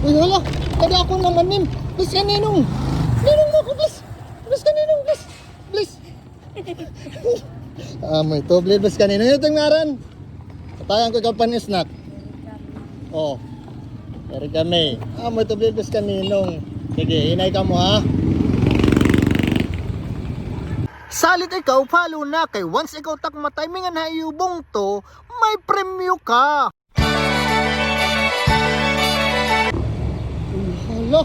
Uy, hala. Kada ako naman, Nim. Please ka, Ninong. Ninong mo ako, please. Please ka, Ninong, please. Please. May to, please ka, Ninong. Ito yung ngaran. Patayan ko ikaw snack. Oh. Dari kami. May to, please ka, Ninong. Sige, hinay ka mo, ha. Salit ikaw, follow na kay once ikaw takma timingan hayubong to, may premyo ka. Hala.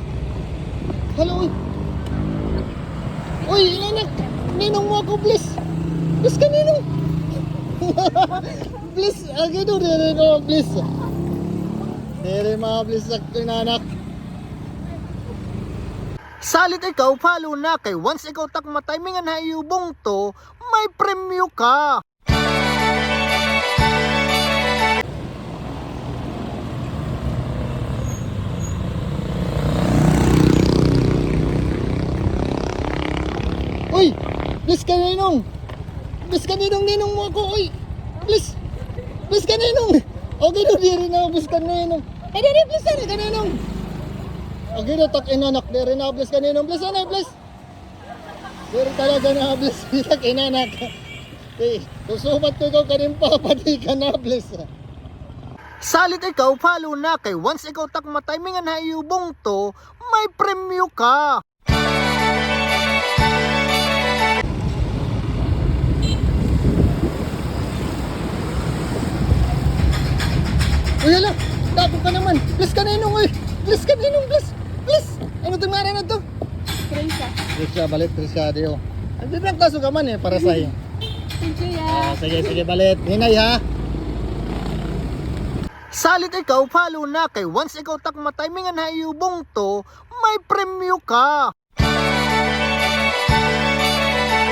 Hala, uy. Uy, inanak. Ninong mo ako, please. Please ka, Ninong. Please, agad o, dire ko, please. Dire mga please, sakto inanak. Salit ikaw, follow na kay once ikaw takma timingan hayubong to, may premyo ka. Uy! Please ka, Ninong! Please ka, Ninong! Ninong mo ako! Uy! Please! Please ka, Ninong! Okay na, diri na. Please ka, Ninong! Ay, diri, please ka, Ninong! Okay na, tak inanak. Diri na, please ka, Ninong! Please, anay, please! Diri talaga na, please! Tak inanak! Okay, susubat ko ikaw kanin pa, pati ka na, please! Salit ikaw, follow na kay once ikaw takma timingan hayubong to, may premyo ka. Uy, hala! Tapo ka naman! Please ka, Ninong, uy! Please ka, Ninong, please! Please! Ano itong mara na to? Teresa. Teresa, balit, Teresa, diyo. Ang bibig kaso ka man para sa'yo. Thank you, ya. Sige, balit. Hinay, ha? Salit ikaw, follow na kay once ikaw takma timingan hayubong to, may premyo ka.